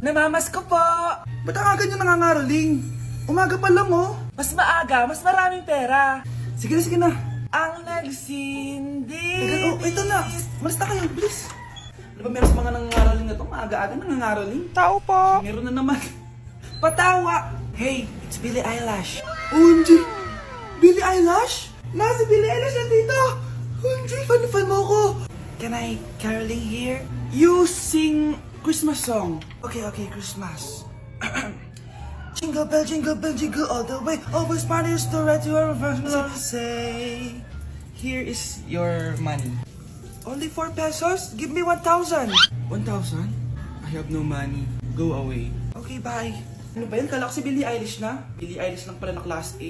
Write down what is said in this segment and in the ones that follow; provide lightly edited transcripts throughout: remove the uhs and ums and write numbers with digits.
Namamas ko po. Ba't ang aga niyo nangangaraling? Umaga pa lang oh. Mas maaga, mas maraming pera. Sige na, sige na. Ang nagsindi. Teka, oh, ito na. Malis na kayo, bilis. Ano ba meron sa mga nangangaraling na to? Maaga-aga nangangaraling. Tao po. Meron na naman. Patawa. Hey, it's Billie Eilish. OMG! Billie Eilish? Nasa Billie Eilish na dito! OMG, fan mo ko! Can I caroling here? You sing Christmas song. Okay, Christmas. Jingle bell, jingle all the way. Always partners to right to our first Say, here is your money. Only 4 pesos? Give me 1,000. 1,000? I have no money. Go away. Okay, bye. Ano ba yan? Kala ko si Billie Eilish na. Billie Eilish lang pala na class A.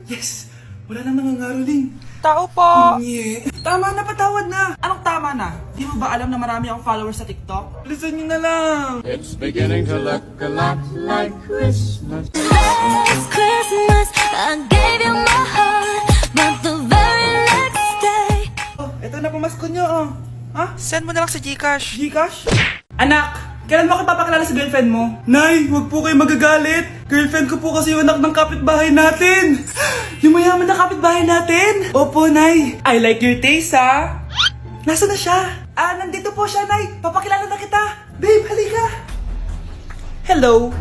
Yes! Wala nang nangangaroling. Tao po. Nye. Tama na, patawad na. Anong tama na? Di mo ba alam na marami akong followers sa TikTok? Listen nyo na lang. It's beginning to look a lot like Christmas. Last Christmas, I gave you my heart, but the very next day. Oh, eto na pamasko nyo, oh. Ha? Send mo na lang sa Gcash. Gcash? Anak, kailan mo ako papakilala sa girlfriend mo? Nay, wag po kayo magagalit. Girlfriend ko po kasi yung anak ng kapitbahay natin. Yung mayaman na kapitbahay natin. Opo, Nay. I like your taste, ha? Nasaan na siya? Nandito po siya, Nay. Papakilala na kita. Babe, halika. Hello.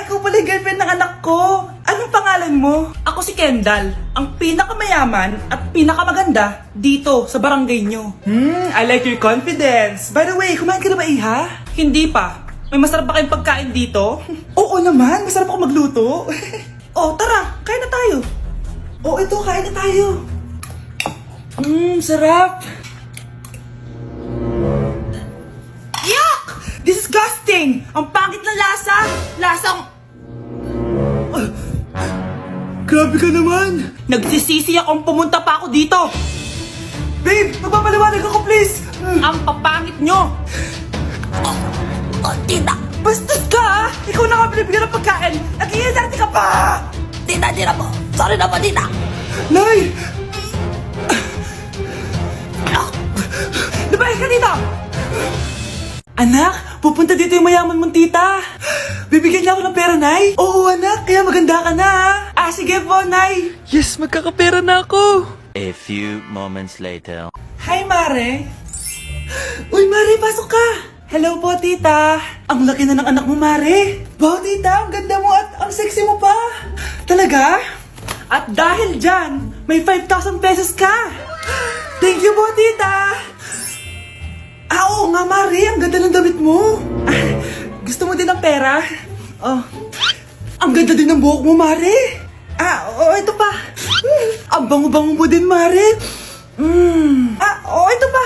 Ikaw pala yung girlfriend ng anak ko. Anong pangalan mo? Ako si Kendall, ang pinakamayaman at pinakamaganda dito sa barangay nyo. I like your confidence. By the way, kumain ka na ba, Iha? Hindi pa. May masarap ba kayong pagkain dito? Oo naman, masarap ako magluto. Oh, tara, kain na tayo. Oo, ito, kain na tayo. Sarap. Yuck! Disgusting! Ang pangit ng lasa! Lasang... Grabe ka naman. Nagsisisi akong pumunta pa ako dito! Babe, magpapaliwanag ako, please. Ang papangit nyo! Tita, bastos ka, ha? Ikaw na nga binibigyan ng pagkain. Nag-iinarte ka pa. Tita, po. Sorry na po, tita. Nay! Lumayas ka dito! Anak, pupunta dito yung mayaman mong tita. Bibigyan niya ako ng pera, Nay. Oo, anak, kaya maganda ka na, ha? Sige po, Nay. Yes, magkakapera na ako! A few moments later. Hi, Mare! Uy, Mare, pasok ka. Hello po, tita. Ang laki na ng anak mo, Mare. Wow, tita, ang ganda mo at ang sexy mo pa. Talaga? At dahil dyan, may 5,000 pesos ka. Thank you po, tita. Oo nga, Mare, ang ganda ng damit mo. Gusto mo din ng pera? Oh, ang ganda din ng buhok mo, Mare. Oo, ito pa. Ang bango-bango mo din, Mare. Ito pa.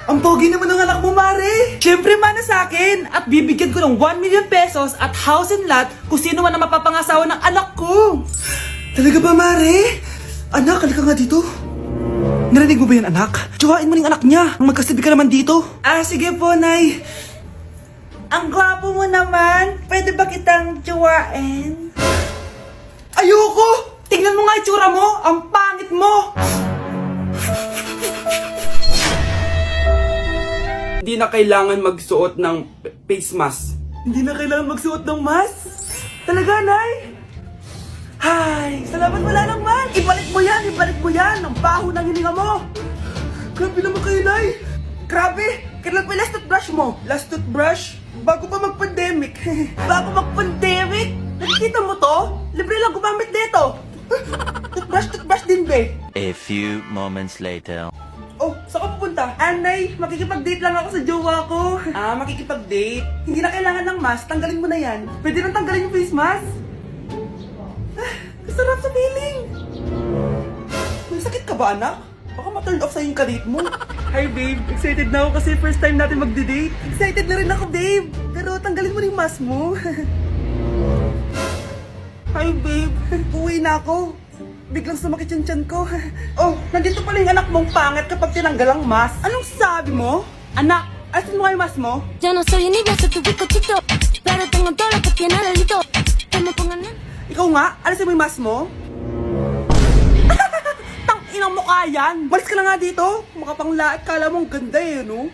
Ang pogi naman ng anak mo, Mare. Siyempre, mana sa akin! At bibigyan ko ng 1 million pesos at house and lot kung sino man ang mapapangasawa ng anak ko! Talaga ba, Mare? Anak, halika nga dito. Narinig mo ba yan, anak? Tsuhain mo ng anak niya. Ang magkasabi ka naman dito. Sige po, Nay. Ang gwapo mo naman! Pwede ba kitang tsuwain? Ayoko! Tingnan mo nga itsura mo! Ang pangit mo! Hindi na kailangan magsuot ng face mask. Hindi na kailangan magsuot ng mask. Talaga, Nay? Hay, salamat wala lang, man. Ibalik mo yan! Ibalik mo yan! Ang baho ng hininga mo! Grabe naman kayo, Nay. Grabe! Kailan pa yung last toothbrush mo? Last toothbrush? Bago pa mag-pandemic. Bago mag-pandemic? Nakikita mo to? Libre lang gumamit dito! Toothbrush din, be! A few moments later. Oh, saan ka pupunta? Anay, makikipag-date lang ako sa jowa ko. Makikipag-date? Hindi na kailangan ng mask, tanggalin mo na yan. Pwede nang tanggalin yung face mask. Sarap sa feeling. May sakit ka ba, anak? Baka ma-turn off sa'yo yung karit mo. Hi babe, excited na ako kasi first time natin magde-date. Excited na rin ako babe, pero tanggalin mo yung mask mo. Hi, babe. Uwi na ako. Biglang sumakit yung tiyan ko. Oh, nandito pala yung anak mong pangit kapag tinanggal ang mask. Anong sabi mo? Anak, asin mo nga yung mask mo? Yo no soy envidioso, tu bizcochito, pero tengo todo lo que tiene delito. Que me pongan en... Ikaw nga, alisin mo yung mask mo? Tang inang mukha yan! Malis ka na nga dito! Makapanglait, kala mo ang ganda eh, no?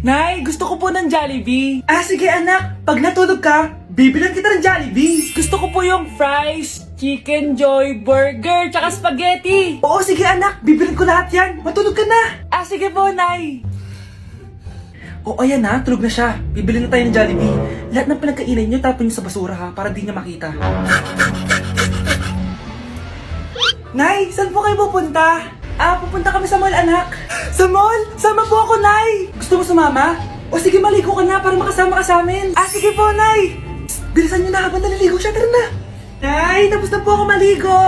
Nay, gusto ko po ng Jollibee. Ah, sige anak. Pag natulog ka, bibilan kita ng Jollibee. Gusto ko po yung fries, chicken joy, burger, tsaka spaghetti. Oo, sige anak. Bibilan ko lahat yan. Matulog ka na. Ah, sige po, Nay. Oo, ayan na. Tulog na siya. Bibili na tayo ng Jollibee. Lahat ng pinagkainan niyo, tapon niyo sa basura ha, para di niya makita. Nay, saan po kayo pupunta? Ah, pupunta kami sa mall, anak. Sa mall? Sama po ako, Nay. Gusto mo sumama? O sige, maligo ka na para makasama ka sa amin. Ah, sige po, Nay. Psst, bilisan niyo na habang naliligo siya. Tara na. Nay, tapos na po ako maligo.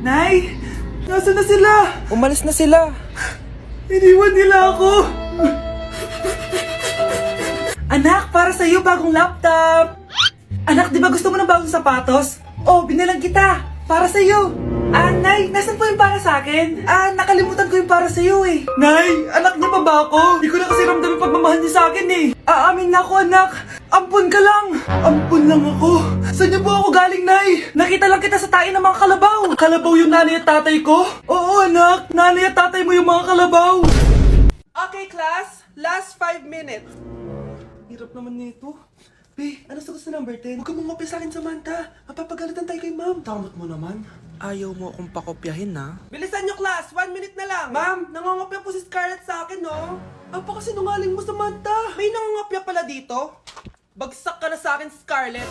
Nay, nasaan na sila? Umalis na sila. Iniwan nila ako. Anak, para sa'yo bagong laptop. Anak, di ba gusto mo ng bagong sapatos? Oh, binilang kita. Para sa'yo. Ah, Nay, nasan po yung para sa akin? Ah, nakalimutan ko yung para sa'yo eh. Nay, anak niya pa ba ako? Di ko na kasi ramdam yung pagmamahal niya sa akin eh. Aamin na ako, anak. Ampun ka lang. Ampun lang ako. Saan niyo po ako galing, Nay? Nakita lang kita sa tayo ng mga kalabaw. Kalabaw yung nanay at tatay ko? Oo, anak. Nanay at tatay mo yung mga kalabaw. Okay, class. Last 5 minutes. Hirap naman nito. Be, ano sagot sa number 10? Huwag ka mong sa akin, Samantha. Mapapagalitan tayo kay ma'am. Tamot mo naman. Ayaw mo akong pakopyahin, na? Bilisan nyo, class! 1 minute na lang! Ma'am, nangangopya po si Scarlett sa akin, no? Apakasinungaling mo, Samantha. May nangangopya pala dito? Bagsak ka na sa akin, Scarlett!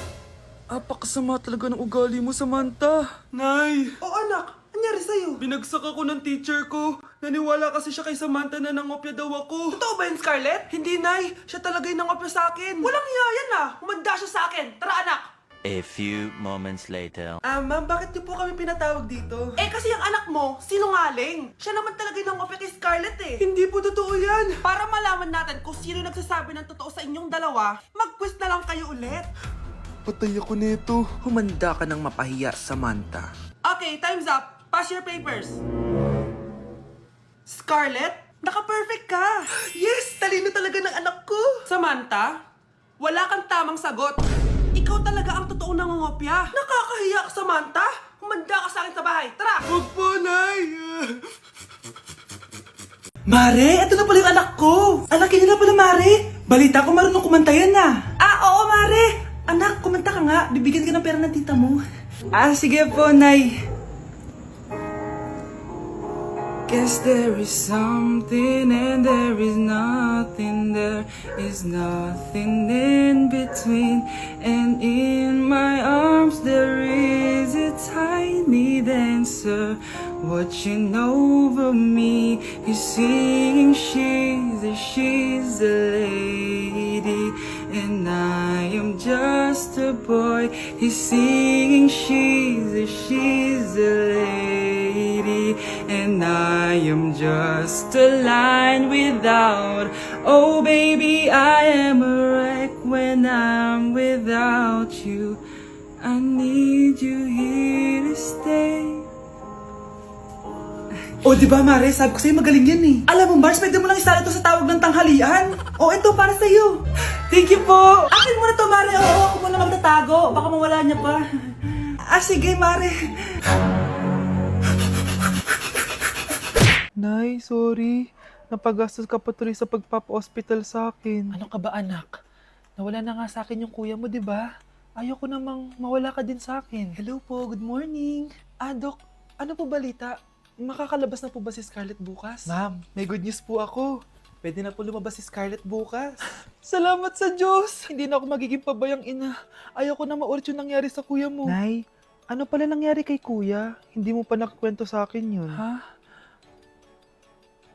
Apakasama talaga ng ugali mo, Samantha. Nay, O anak, anyari sa'yo? binagsak ako ng teacher ko. Naniwala kasi siya kay Samantha na nangopya daw ako. Totoo ba yun, Scarlett? Hindi, Nay. Siya talaga yung nangopya sa akin. Walang hiya yan, ah! Humanda siya sa akin! Tara, anak! A few moments later. Ah, ma'am, bakit niyo po kami pinatawag dito? Eh, kasi yung anak mo, sinungaling! Siya naman talaga yung nangopya kay Scarlett, eh! Hindi po totoo yan. Para malaman natin kung sino nagsasabi ng totoo sa inyong dalawa, mag-quiz na lang kayo ulit! Patay ako nito. Humanda ka ng mapahiya, Samantha. Okay, time's up! Pass your papers! Scarlett, naka-perfect ka! Yes! Talino talaga ng anak ko. Samantha, wala kang tamang sagot. Ikaw talaga ang totoong nangungopya. Nakakahiya ka, Samantha! Humanda ka sa akin sa bahay. Tara! Huwag po, Nay. Mare, ito na pala yung anak ko. Anak niya na pala, Mare. Balita ko marunong kumanta yan na. Ah, oo, Mare. Anak, kumanta ka nga. Bibigyan ka ng pera ng tita mo. Ah, sige po, Nay. Guess there is something and there is nothing. There is nothing in between. And in my arms there is a tiny dancer watching over me. He's singing, she's a lady, and I am just a boy. He's singing, she's a lady, and I am just a line without. Oh baby, I am a wreck when I'm without you. I need you here to stay. O, di ba, Mare? Sabi ko sa'yo magaling yan eh. Alam mo, Mars, pwede mo lang isala ito sa tawag ng tanghalian. O, ito, para sa'yo. Thank you po. Akin mo na to, Mare. Oo, ako muna magtatago. Baka mawala niya pa. Ah, sige, Mare. Nay, sorry. Napagastos ka pa tuloy sa pagpapa-hospital sa akin. Ano ka ba, anak? Nawala na nga sa akin yung kuya mo, di ba? Ayoko namang mawala ka din sa akin. Hello po, good morning. Ah, Dok, ano po balita? Makakalabas na po ba si Scarlett bukas? Ma'am, may good news po ako. Pwede na po lumabas si Scarlett bukas. Salamat sa Diyos! Hindi na ako magiging pabayang ina. Ayoko na maulit yung nangyari sa kuya mo. Nay, ano pala nangyari kay kuya? Hindi mo pa nakakwento sa akin yun. Ha?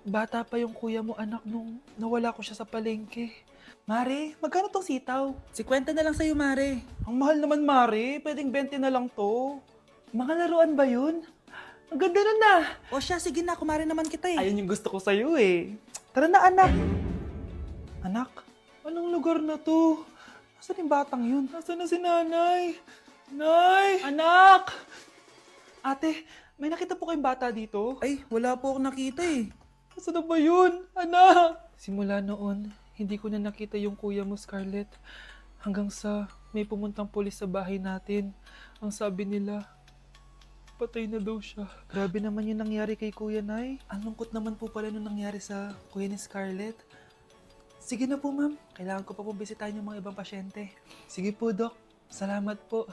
Bata pa yung kuya mo, anak, nung nawala ko siya sa palengke. Mare, magkano tong sitaw? 50 na lang sa'yo, Mare. Ang mahal naman, Mare. Pwedeng 20 na lang to. Mga laruan ba yun? Ang ganda nun na. O siya, sige na, kumare naman kita eh. Ayun yung gusto ko sa'yo eh. Tara na, anak. Anak, anong lugar na to? Nasaan yung batang yun? Nasaan na si nanay? Nay! Anak! Ate, may nakita po kayong bata dito? Ay, wala po akong nakita eh. Nasaan na ba yun? Anak! Simula noon, hindi ko na nakita yung kuya mo, Scarlett. Hanggang sa may pumuntang pulis sa bahay natin. Ang sabi nila, patay na daw siya. Grabe naman yung nangyari kay Kuya, Nay. Ang lungkot naman po pala nung nangyari sa kuya ni Scarlett. Sige na po, ma'am. Kailangan ko pa po bisitahin yung mga ibang pasyente. Sige po, Dok. Salamat po.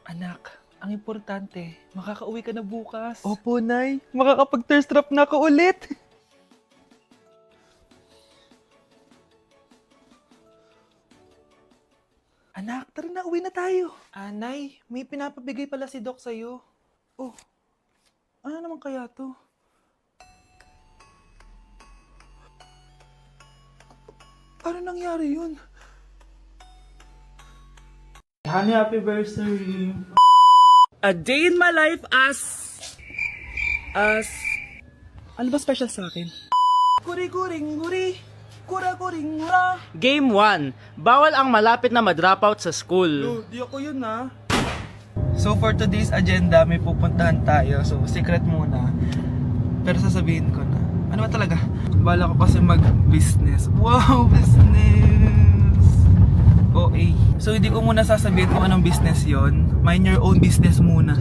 Anak, ang importante, makakauwi ka na bukas. Opo, Nay. Makakapag-thirst trap na ako ulit. Anak, tara na, uwi na tayo. Nay, may pinapabigay pala si Doc sa'yo. Oh, ano naman kaya to? Paano nangyari yun? Honey, happy birthday! A day in my life as... Ano ba special sa akin? Guri-guring guri, kura-guring gura. Game 1. Bawal ang malapit na ma-dropout sa school. Di ako yun na. So for today's agenda, may pupuntahan tayo. So secret muna. Pero sasabihin ko na. Ano ba talaga? Bala ko kasi mag-business. Wow, business! OA. So hindi ko muna sasabihin kung anong business yon. Mind your own business muna.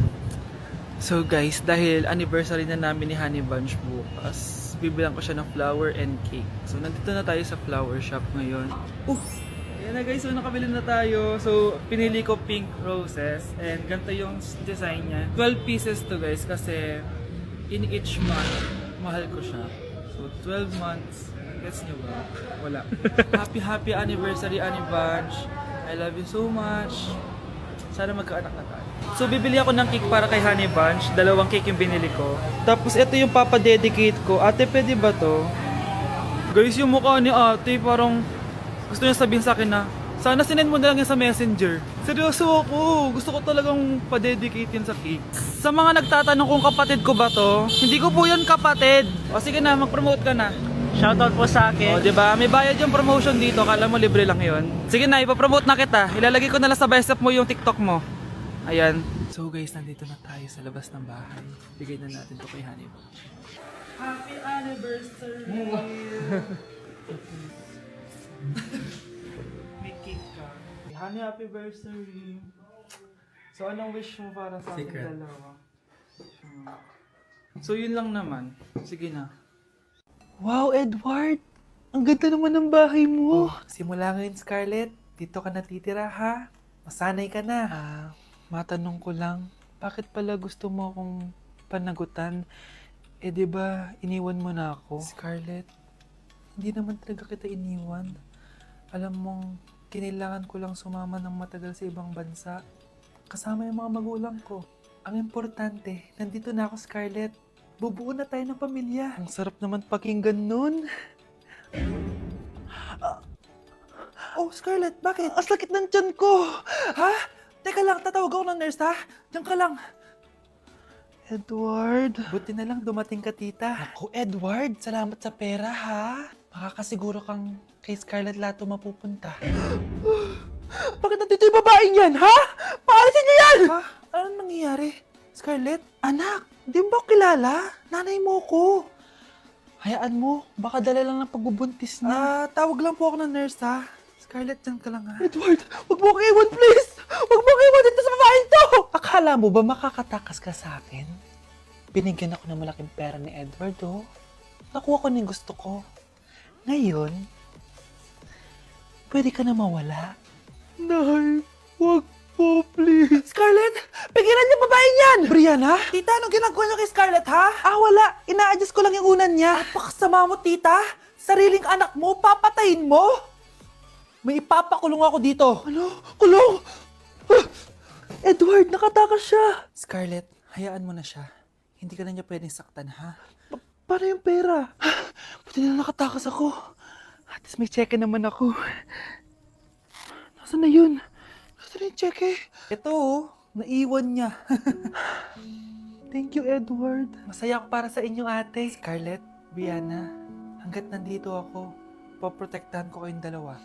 So guys, dahil anniversary na namin ni Honey Bunch bukas, bibilang ko siya ng flower and cake. So nandito na tayo sa flower shop ngayon. Ayan na guys, so nakabili na tayo. So pinili ko pink roses and ganito yung design niya. 12 pieces to guys kasi in each month, mahal ko siya. So 12 months, gets niyo ba? Wala. Happy anniversary Honey Bunch. I love you so much. Sana magkaanak na tayo. So bibili ako ng cake para kay Honey Bunch. 2 cake yung binili ko. Tapos ito yung papadedicate ko. Ate, pwede ba to? Guys, yung mukha ni ate parang gusto niya sabihin sa akin na sana sinend mo na lang yan sa messenger. Seryoso ako. Gusto ko talagang pa-dedicate yun sa cake. Sa mga nagtatanong kung kapatid ko ba to, hindi ko po yun kapatid. O sige na, mag-promote ka na. Shoutout po sa O, akin. diba? May bayad yung promotion dito. Kala mo libre lang yun. Sige na, ipapromote na kita. Ilalagay ko na lang sa bicep mo yung TikTok mo. Ayan. So guys, nandito na tayo sa labas ng bahay. Bigay na natin to kay Honey Bunch. Happy anniversary! May cake ka. Honey, happy anniversary! So anong wish mo para sa ating dalawa? So yun lang naman. Sige na. Wow, Edward! Ang ganda naman ng bahay mo. Simula ngayon, Scarlett. Dito ka natitira, ha? Masanay ka na. Matanong ko lang, bakit pala gusto mo akong panagutan? Eh, di ba iniwan mo na ako? Scarlett, hindi naman talaga kita iniwan. Alam mong, kinailangan ko lang sumama ng matagal sa ibang bansa. Kasama yung mga magulang ko. Ang importante, nandito na ako, Scarlett. Bubuo na tayo ng pamilya. Ang sarap naman pakinggan nun. Oh, Scarlett, bakit? Ang sakit ng tiyan ko! Ha? Teka lang, tatawag ako ng nurse, ha? Diyan ka lang. Edward. Buti na lang dumating ka, tita. Ako, Edward, salamat sa pera, ha? Makakasiguro kang kay Scarlett Lato mapupunta. Bakit nandito yung babaeng yan, ha? Paalisin niyo yan! Ha? Anong nangyayari? Scarlett? Anak, di mo ba ako kilala? Nanay mo ko. Hayaan mo, baka dala lang ng pagbubuntis niya. Tawag lang po ako ng nurse, ha? Scarlett, dyan ka lang, ha? Edward, wag mo akong iwan, please! Wag mo akong iwan dito sa babaeng to! Akala mo ba makakatakas ka sa akin? Binigyan ako ng malaking pera ni Edward, oh. Nakuha ko ng gusto ko. Ngayon, pwede ka na mawala. Nay, wag po, please. Scarlett, pigilan niyo babaeng yan! Brianna? Tita, anong ginagawa niyo kay Scarlett, ha? Wala. Ina-adjust ko lang yung unan niya. Napakasama mo, tita. Sariling anak mo, papatayin mo? May ipapakulong ako dito. Ano? Kulong? Edward, nakatakas siya. Scarlett, hayaan mo na siya. Hindi ka na niya pwedeng saktan, ha? Paano yung pera? Buti na nakatakas ako. At least may cheque naman ako. Nasaan na yun? Nasaan na yung cheque? Ito, oh. Naiwan niya. Thank you, Edward. Masaya ako para sa inyo, ate. Scarlett, Brianna, hanggat nandito ako, poprotektahan ko kayong dalawa.